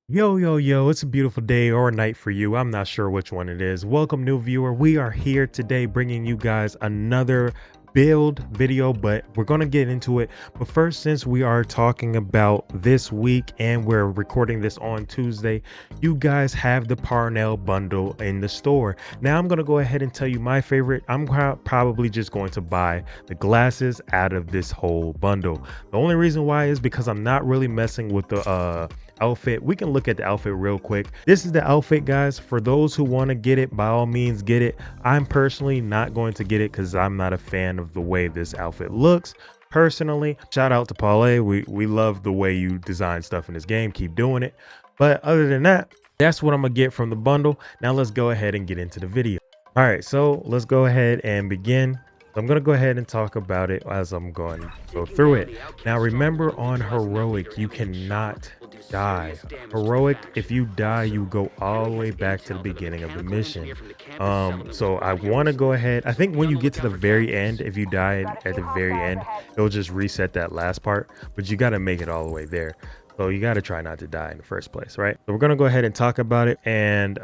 Yo, it's a beautiful day or night for you. I'm not sure which one it is. Welcome, new viewer. We are here today bringing you guys another build video, but we're going to get into it. But first, since we are talking about this week and we're recording this on Tuesday, you guys have the Parnell bundle in the store. Now, I'm going to go ahead and tell you my favorite. I'm probably just going to buy the glasses out of this whole bundle. The only reason why is because I'm not really messing with the outfit. We can look at the outfit real quick. This is the outfit, guys. For those who want to get it, by all means get it. I'm personally not going to get it because I'm not a fan of the way this outfit looks personally. Shout out to Paulé. We love the way you design stuff in this game. Keep doing it. But other than that, that's what I'm gonna get from the bundle. Now let's go ahead and get into the video. All right, so let's go ahead and begin. I'm going to go ahead and talk about it as I'm going to go through it. Now, remember, on heroic, you cannot die. Heroic, if you die, you go all the way back to the beginning of the mission. So I want to go ahead. I think when you get to the very end, if you die at the very end, it'll just reset that last part, but you got to make it all the way there. So you got to try not to die in the first place, right? So we're going to go ahead and talk about it. And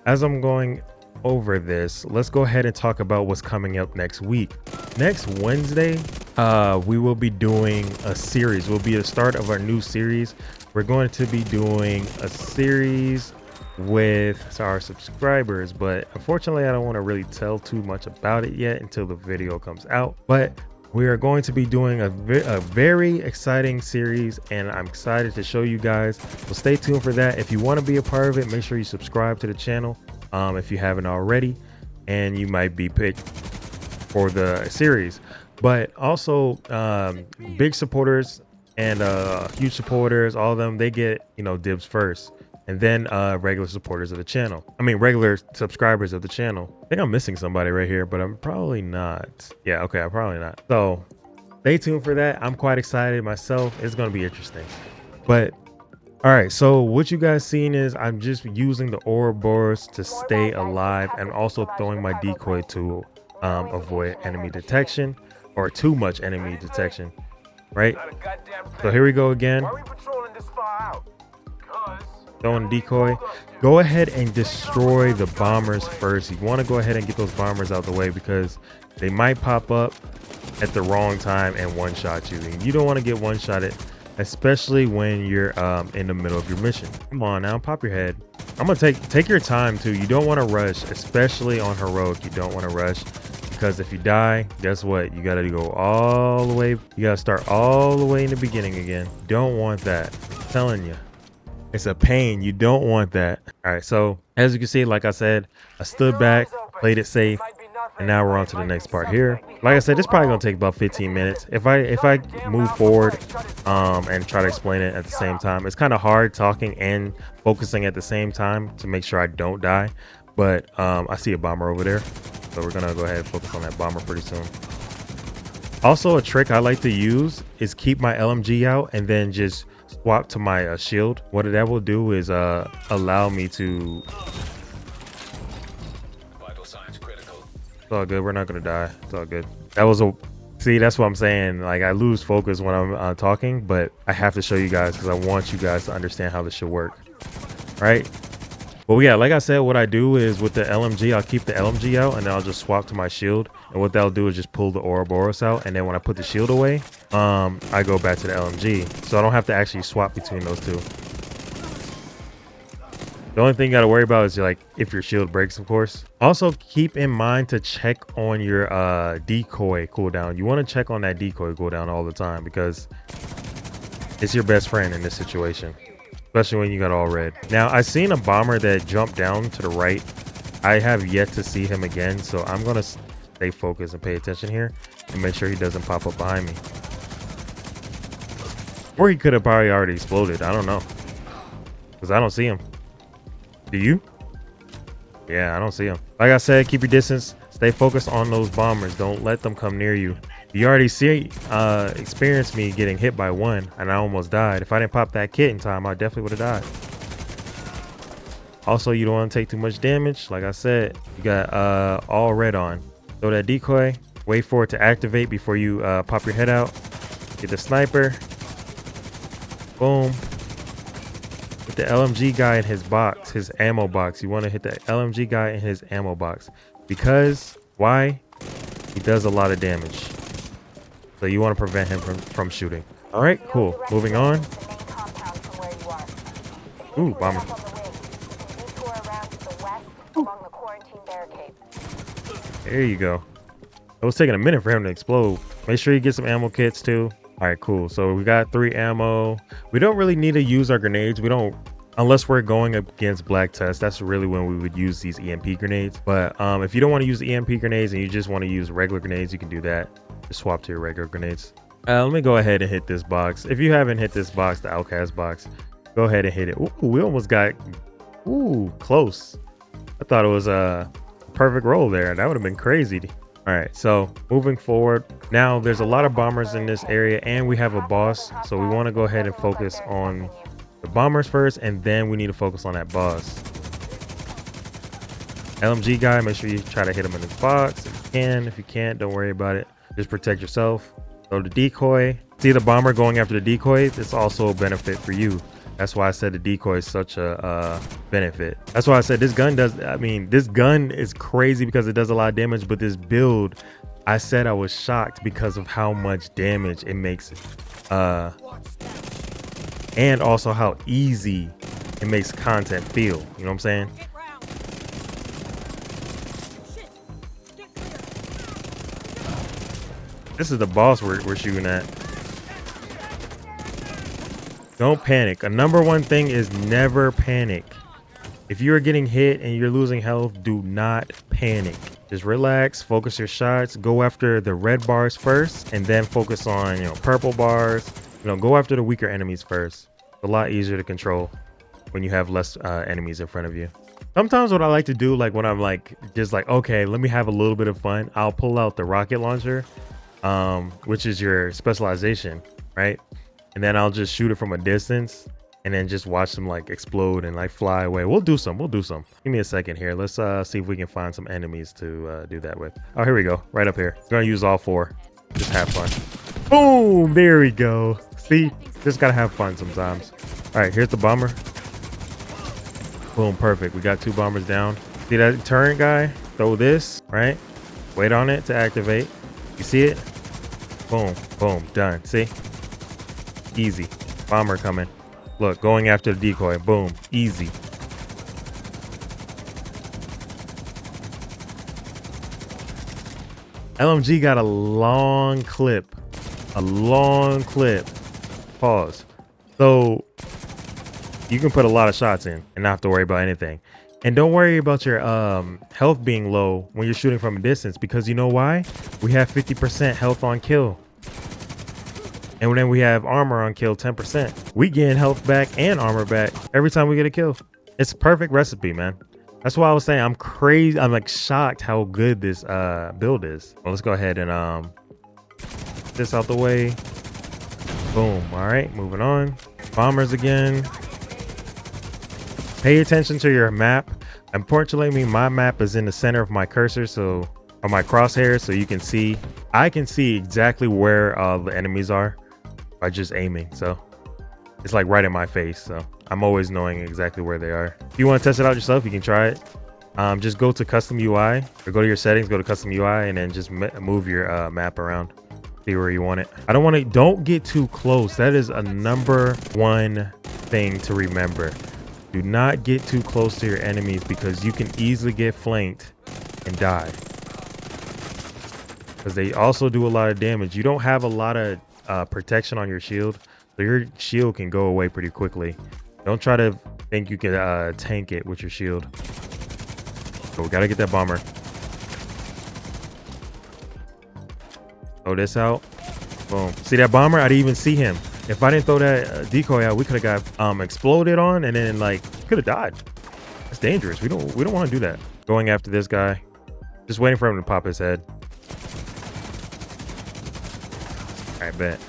as I'm going over this, let's go ahead and talk about what's coming up next week. Next Wednesday, we will be doing a series. Will be the start of our new series. We're going to be doing a series with our subscribers, but unfortunately I don't want to really tell too much about it yet until the video comes out. But we are going to be doing a very exciting series, and I'm excited to show you guys. So stay tuned for that. If you want to be a part of it, make sure you subscribe to the channel if you haven't already, and you might be picked for the series. But also big supporters and huge supporters, all of them, they get, you know, dibs first, and then regular supporters of the channel, regular subscribers of the channel. I think I'm missing somebody right here, but I'm probably not. Yeah, okay, I'm probably not. So stay tuned for that. I'm quite excited myself. It's going to be interesting. But all right, so what you guys seen is I'm just using the Ouroboros to stay alive, and also throwing my decoy to avoid enemy detection, or too much enemy detection, right? So here we go again. Throwing decoy. Go ahead and destroy the bombers first. You want to go ahead and get those bombers out the way, because they might pop up at the wrong time and one-shot you. And you don't want to get one-shotted, especially when you're in the middle of your mission. Come on now, pop your head. I'm gonna take your time too. You don't want to rush, especially on heroic. You don't want to rush, because if you die, guess what? You gotta go all the way. You gotta start all the way in the beginning again. Don't want that. I'm telling you, it's a pain. You don't want that. All right, so as you can see, like I said, I stood back, played it safe, and now we're on to the next part here. Like I said, it's probably gonna take about 15 minutes. If I move forward and try to explain it at the same time, it's kind of hard talking and focusing at the same time to make sure I don't die. But I see a bomber over there, so we're gonna go ahead and focus on that bomber pretty soon. Also, a trick I like to use is keep my LMG out and then just swap to my shield. What that will do is allow me to... It's all good. We're not gonna die. It's all good. That was a... See, that's what I'm saying. Like, I lose focus when I'm talking, but I have to show you guys because I want you guys to understand how this should work, right? Well, yeah, like I said, what I do is with the LMG, I'll keep the LMG out, and then I'll just swap to my shield. And what that'll do is just pull the Ouroboros out, and then when I put the shield away, I go back to the LMG, so I don't have to actually swap between those two. The only thing you got to worry about is, like, if your shield breaks, of course. Also, keep in mind to check on your decoy cooldown. You want to check on that decoy cooldown all the time, because it's your best friend in this situation, especially when you got all red. Now, I seen a bomber that jumped down to the right. I have yet to see him again, so I'm going to stay focused and pay attention here and make sure he doesn't pop up behind me. Or he could have probably already exploded. I don't know, because I don't see him. Do you? Yeah, I don't see him. Like I said, keep your distance. Stay focused on those bombers. Don't let them come near you. You already experienced me getting hit by one, and I almost died. If I didn't pop that kit in time, I definitely would have died. Also, you don't want to take too much damage. Like I said, you got all red on. Throw that decoy. Wait for it to activate before you pop your head out. Get the sniper. Boom. Hit the LMG guy in his box, his ammo box. You want to hit the LMG guy in his ammo box. Because, why? He does a lot of damage. So you want to prevent him from shooting. All right, cool. Moving on. Ooh, bomber. There you go. It was taking a minute for him to explode. Make sure you get some ammo kits too. All right, cool. So we got 3 ammo. We don't really need to use our grenades. We don't, unless we're going against black test. That's really when we would use these EMP grenades. But if you don't want to use EMP grenades and you just want to use regular grenades, you can do that. Just swap to your regular grenades. Let me go ahead and hit this box. If you haven't hit this box, the outcast box, go ahead and hit it. Ooh, we almost got, ooh, close. I thought it was a perfect roll there. That would have been crazy. All right, so moving forward, now there's a lot of bombers in this area and we have a boss. So we want to go ahead and focus on the bombers first, and then we need to focus on that boss. LMG guy, make sure you try to hit him in his box if you can. If you can't, don't worry about it. Just protect yourself. So the decoy, see the bomber going after the decoy, it's also a benefit for you. That's why I said the decoy is such a benefit. That's why I said this gun does, I mean, this gun is crazy because it does a lot of damage, but this build, I said I was shocked because of how much damage it makes. And also how easy it makes content feel. You know what I'm saying? This is the boss we're shooting at. Don't panic. A number one thing is never panic. If you're getting hit and you're losing health, do not panic. Just relax, focus your shots, go after the red bars first, and then focus on, purple bars. Go after the weaker enemies first. It's a lot easier to control when you have less enemies in front of you. Sometimes what I like to do, like when I'm okay, let me have a little bit of fun, I'll pull out the rocket launcher, which is your specialization, right? And then I'll just shoot it from a distance and then just watch them explode and fly away. We'll do some. Give me a second here. Let's see if we can find some enemies to do that with. Oh, here we go. Right up here. We're gonna use all 4. Just have fun. Boom! There we go. See? Just gotta have fun sometimes. All right, here's the bomber. Boom, perfect. We got 2 bombers down. See that turret guy? Throw this, right? Wait on it to activate. You see it? Boom, boom, done. See? Easy. Bomber coming. Look, going after the decoy. Boom. Easy. LMG got a long clip. Pause. So you can put a lot of shots in and not have to worry about anything. And don't worry about your health being low when you're shooting from a distance, because you know why? We have 50% health on kill. And then we have armor on kill 10%. We gain health back and armor back every time we get a kill. It's a perfect recipe, man. That's why I was saying I'm crazy. I'm shocked how good this build is. Well, let's go ahead and get this out the way. Boom. All right, moving on. Bombers again. Pay attention to your map. Unfortunately, my map is in the center of my cursor, so on my crosshairs, so you can see. I can see exactly where the enemies are by just aiming. So it's right in my face. So I'm always knowing exactly where they are. If you want to test it out yourself, you can try it. Just go to custom UI or go to your settings, go to custom UI, and then just move your map around. See where you want it. Don't get too close. That is a number one thing to remember. Do not get too close to your enemies because you can easily get flanked and die. Because they also do a lot of damage. You don't have a lot of protection on your shield, so your shield can go away pretty quickly. Don't try to think you can tank it with your shield. So we gotta get that bomber. Throw this out. Boom. See that bomber? I didn't even see him. If I didn't throw that decoy out, we could have got exploded on, and then could have died. That's dangerous. We don't want to do that. Going after this guy, just waiting for him to pop his head. All right, bet.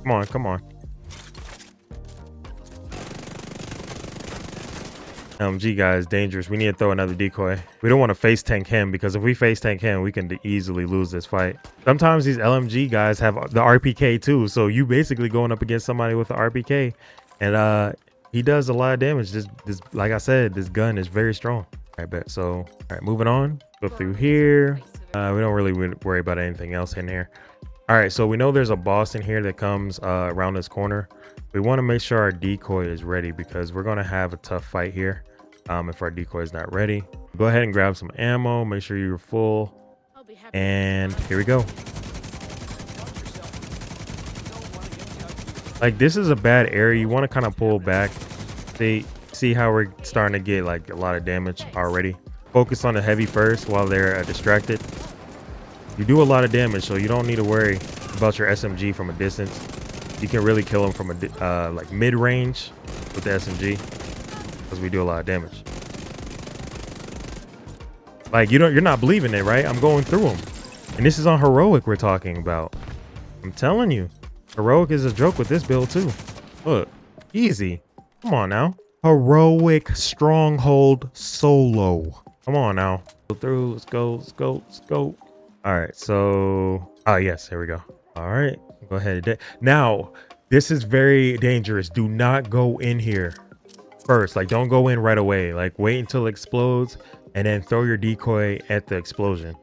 Come on. LMG guy is dangerous. We need to throw another decoy. We don't want to face tank him, because if we face tank him, we can easily lose this fight. Sometimes these LMG guys have the RPK too, so you basically going up against somebody with the RPK, and he does a lot of damage. This like I said, this gun is very strong. I bet. So all right, moving on. Go through here. We don't really worry about anything else in here. All right, so we know there's a boss in here that comes around this corner. We want to make sure our decoy is ready, because we're going to have a tough fight here if our decoy is not ready. Go ahead and grab some ammo. Make sure you're full. And here we go. Like, this is a bad area. You want to kind of pull back. See how we're starting to get like a lot of damage already. Focus on the heavy first while they're distracted. You do a lot of damage, so you don't need to worry about your SMG from a distance. You can really kill them from a like mid-range with the SMG, because we do a lot of damage. Like, you're not believing it, right? I'm going through them, and this is on heroic we're talking about. I'm telling you, heroic is a joke with this build too. Look, easy. Come on now. Heroic stronghold solo. Come on now. Go through. Let's go. Let's go. Let's go. All right. So, oh yes, here we go. All right. Go ahead. Now, this is very dangerous. Do not go in here first. Like, don't go in right away. Like, wait until it explodes and then throw your decoy at the explosion.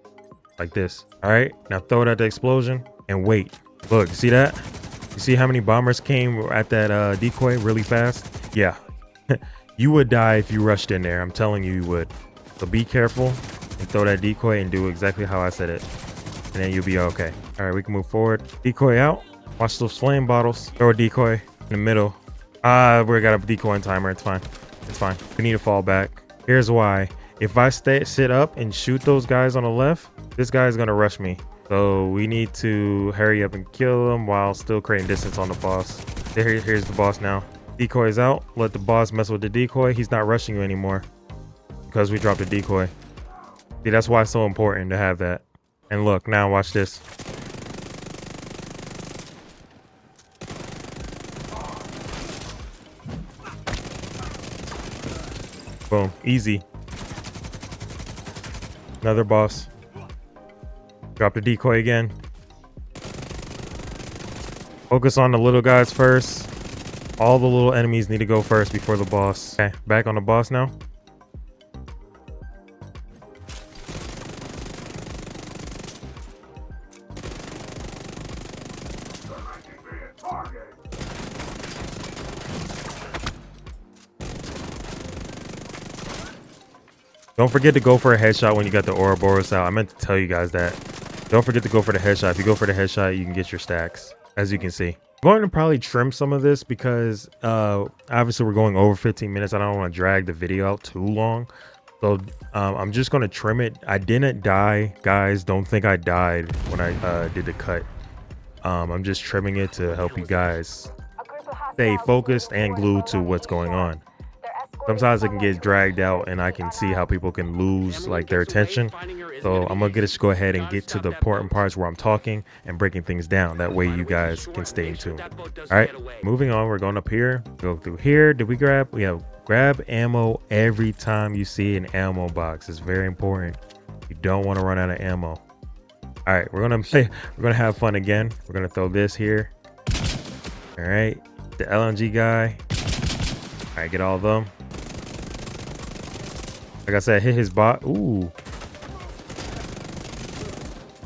Like this. All right. Now throw it at the explosion and wait. Look, see that? You see how many bombers came at that decoy really fast? Yeah. You would die if you rushed in there. I'm telling you, you would. So be careful and throw that decoy and do exactly how I said it. And then you'll be okay. All right, we can move forward. Decoy out. Watch those flame bottles. Throw a decoy in the middle. We got a decoy in timer. It's fine. It's fine. We need to fall back. Here's why. If I sit up and shoot those guys on the left, this guy is going to rush me. So we need to hurry up and kill them while still creating distance on the boss. Here's the boss now. Decoy is out. Let the boss mess with the decoy. He's not rushing you anymore because we dropped the decoy. See, that's why it's so important to have that. And look, now watch this. Boom. Easy. Another boss. Drop the decoy again. Focus on the little guys first. All the little enemies need to go first before the boss. Okay, back on the boss now. Don't forget to go for a headshot when you got the Ouroboros out. I meant to tell you guys that. Don't forget to go for the headshot. If you go for the headshot, you can get your stacks, as you can see. I'm going to probably trim some of this because obviously we're going over 15 minutes. I don't want to drag the video out too long. So I'm just going to trim it. I didn't die, guys. Don't think I died when I did the cut. I'm just trimming it to help you guys stay focused and glued to what's going on. Sometimes it can get dragged out and I can see how people can lose like their attention. So I'm gonna just go ahead and get to the important parts where I'm talking and breaking things down. That way you guys can stay in tune. All right, moving on. We're going up here. Go through here. Did we grab? Yeah, grab ammo every time you see an ammo box. It's very important. You don't want to run out of ammo. All right, we're gonna have fun again. We're gonna throw this here. All right, the LNG guy. All right, get all of them. Like I said, hit his bot. Ooh.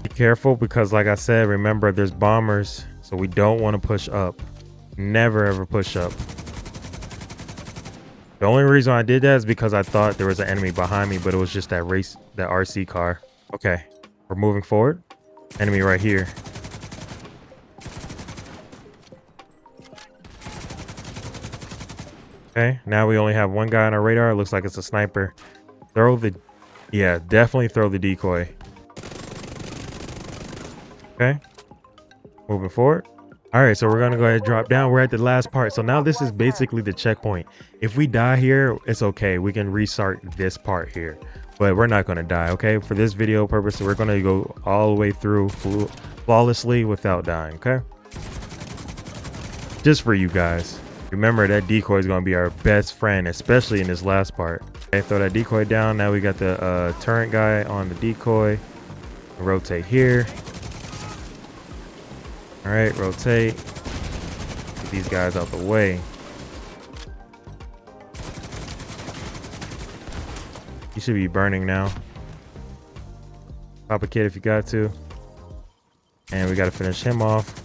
Be careful because like I said, remember there's bombers. So we don't want to push up. Never ever push up. The only reason I did that is because I thought there was an enemy behind me, but it was just that RC car. Okay, we're moving forward. Enemy right here. Okay, now we only have one guy on our radar. It looks like it's a sniper. Yeah, definitely throw the decoy. Okay, moving forward. All right, so we're gonna go ahead and drop down. We're at the last part. So now this is basically the checkpoint. If we die here, it's okay. We can restart this part here, but we're not gonna die, okay? For this video purpose, we're gonna go all the way through flawlessly without dying, okay? Just for you guys. Remember that decoy is going to be our best friend, especially in this last part. Okay, throw that decoy down. Now we got the turret guy on the decoy. Rotate here. All right, rotate. Get these guys out the way. You should be burning now. Pop a kid if you got to. And we got to finish him off.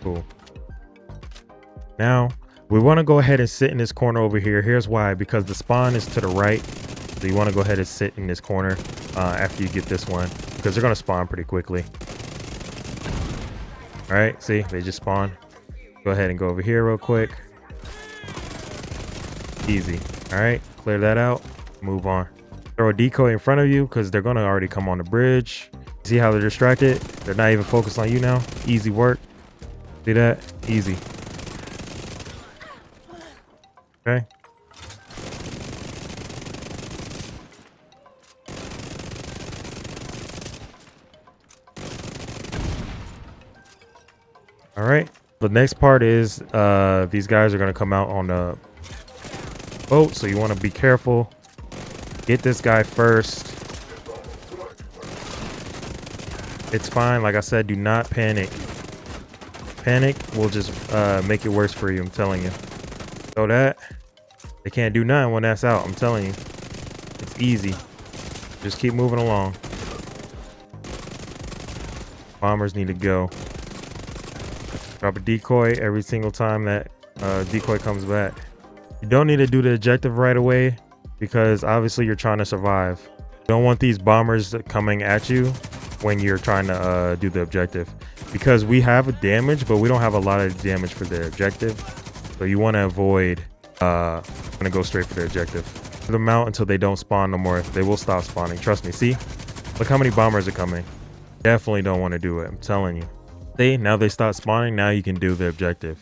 Cool. Now we want to go ahead and sit in this corner over here. Here's why: because the spawn is to the right, so you want to go ahead and sit in this corner after you get this one, because they're going to spawn pretty quickly. All right, see, they just spawn. Go ahead and go over here real quick. Easy. All right, clear that out, move on. Throw a decoy in front of you because they're going to already come on the bridge. See how they're distracted? They're not even focused on you now. Easy work. See that? Easy. Okay. All right. The next part is these guys are going to come out on the boat, so you want to be careful. Get this guy first. It's fine. Like I said, do not panic. Panic will just make it worse for you, I'm telling you. So that they can't do nothing when that's out, I'm telling you. It's easy. Just keep moving along. Bombers need to go. Drop a decoy every single time that decoy comes back. You don't need to do the objective right away because obviously you're trying to survive. You don't want these bombers coming at you when you're trying to do the objective, because we have damage, but we don't have a lot of damage for the objective. So you want to avoid gonna go straight for the objective. Put them out until they don't spawn no more. They will stop spawning. Trust me. See, look how many bombers are coming. Definitely don't want to do it. I'm telling you. See, now they stop spawning. Now you can do the objective.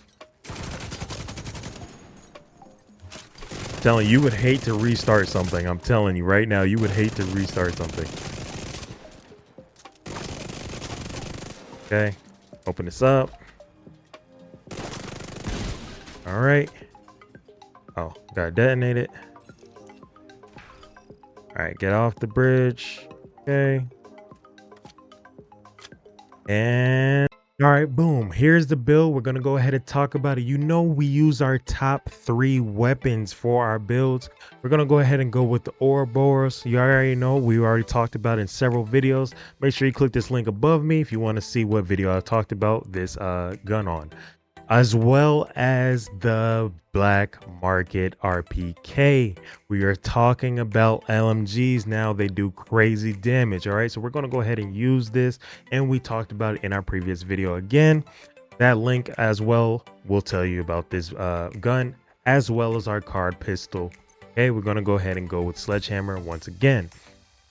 I'm telling you, you would hate to restart something. I'm telling you right now, you would hate to restart something. Okay, open this up. All right. Oh, gotta detonate it. All right, get off the bridge. Okay. And all right, boom. Here's the build. We're gonna go ahead and talk about it. You know, we use our top 3 weapons for our builds. We're gonna go ahead and go with the Ouroboros. You already know, we already talked about it in several videos. Make sure you click this link above me if you want to see what video I talked about this gun on, as well as the Black Market RPK. We are talking about LMGs now. They do crazy damage. All right, so we're going to go ahead and use this, and we talked about it in our previous video. Again, that link as well will tell you about this gun, as well as our card pistol. Okay, we're going to go ahead and go with Sledgehammer once again.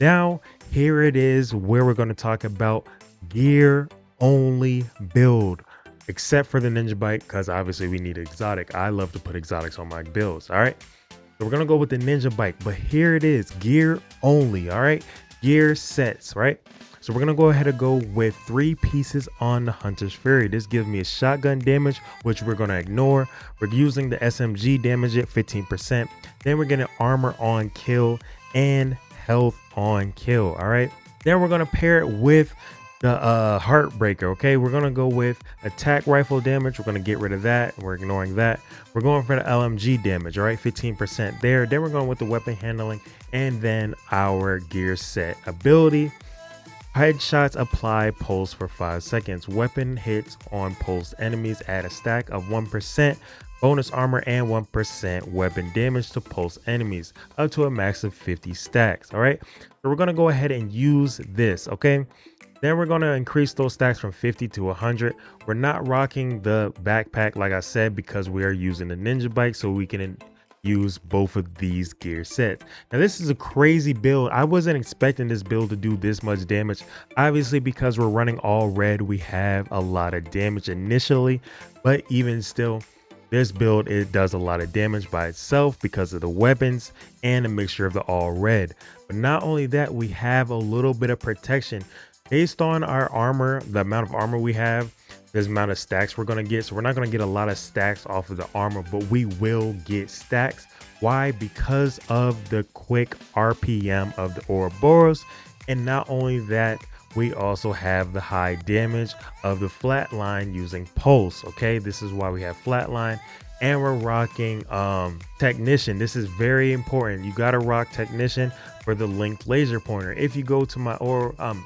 Now here it is where we're going to talk about gear only build, except for the ninja bike, because obviously we need exotic. I love to put exotics on my builds. All right, so we're gonna go with the ninja bike, but here it is, gear only. All right, gear sets. Right, so we're gonna go ahead and go with 3 pieces on the Hunter's Fury. This gives me a shotgun damage, which we're gonna ignore. We're using the SMG damage at 15%. Then we're getting armor on kill and health on kill. All right, then we're gonna pair it with the Heartbreaker. Okay, we're gonna go with attack rifle damage. We're gonna get rid of that. We're ignoring that. We're going for the LMG damage. All right, 15% there. Then we're going with the weapon handling, and then our gear set ability. Headshots apply pulse for 5 seconds. Weapon hits on pulsed enemies add a stack of 1% bonus armor and 1% weapon damage to pulse enemies, up to a max of 50 stacks. All right, so we're gonna go ahead and use this. Okay, then we're going to increase those stacks from 50 to 100. We're not rocking the backpack, like I said, because we are using the ninja bike, so we can use both of these gear sets. Now this is a crazy build. I wasn't expecting this build to do this much damage. Obviously, because we're running all red, we have a lot of damage initially, but even still, This build, it does a lot of damage by itself because of the weapons and a mixture of the all red. But not only that, we have a little bit of protection based on our armor, the amount of armor we have, this amount of stacks we're going to get. So we're not going to get a lot of stacks off of the armor, but we will get stacks. Why? Because of the quick RPM of the Ouroboros. And not only that, we also have the high damage of the flatline using pulse. Okay, this is why we have flatline, and we're rocking technician. This is very important. You got to rock technician for the linked laser pointer. If you go to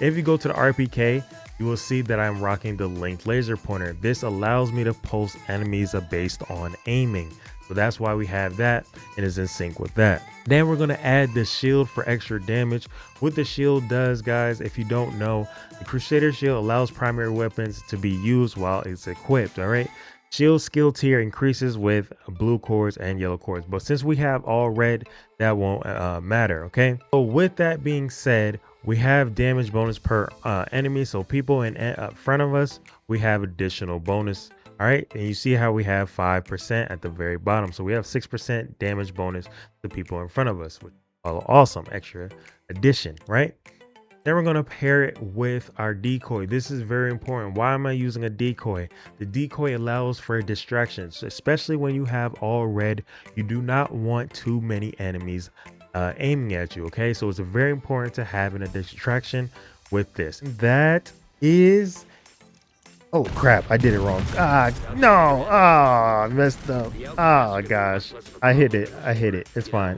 if you go to the RPK, you will see that I'm rocking the linked laser pointer. This allows me to pulse enemies based on aiming. So that's why we have that, and is in sync with that. Then we're going to add the shield for extra damage. What the shield does, guys, if you don't know, the Crusader shield allows primary weapons to be used while it's equipped. All right. Shield skill tier increases with blue cores and yellow cores, but since we have all red, that won't matter. Okay. So with that being said, we have damage bonus per enemy. So people in front of us, we have additional bonus. All right, and you see how we have 5% at the very bottom. So we have 6% damage bonus to people in front of us, which is awesome extra addition, right? Then we're going to pair it with our decoy. This is very important. Why am I using a decoy? The decoy allows for distractions, especially when you have all red. You do not want too many enemies aiming at you. Okay, so it's very important to have a distraction with this. That is... Oh crap, I did it wrong. No. I messed up. Oh gosh. I hit it. It's fine.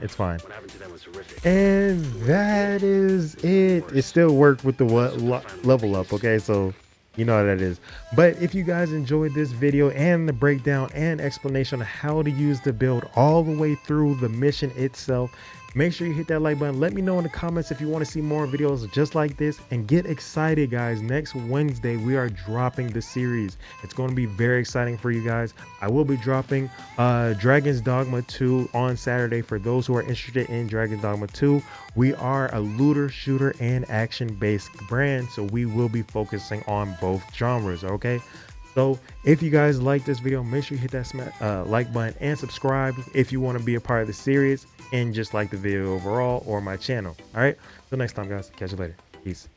And that is it. It still worked with the level up. Okay, so you know how that is. But if you guys enjoyed this video and the breakdown and explanation of how to use the build all the way through the mission itself, make sure you hit that like button. Let me know in the comments if you want to see more videos just like this, and get excited, guys. Next Wednesday we are dropping the series. It's going to be very exciting for you guys. I will be dropping Dragon's Dogma 2 on Saturday. For those who are interested in Dragon's Dogma 2, we are a looter, shooter, and action-based brand, so we will be focusing on both genres. Okay, so if you guys like this video, make sure you hit that like button and subscribe if you want to be a part of the series and just like the video overall or my channel. All right, till next time, guys. Catch you later. Peace.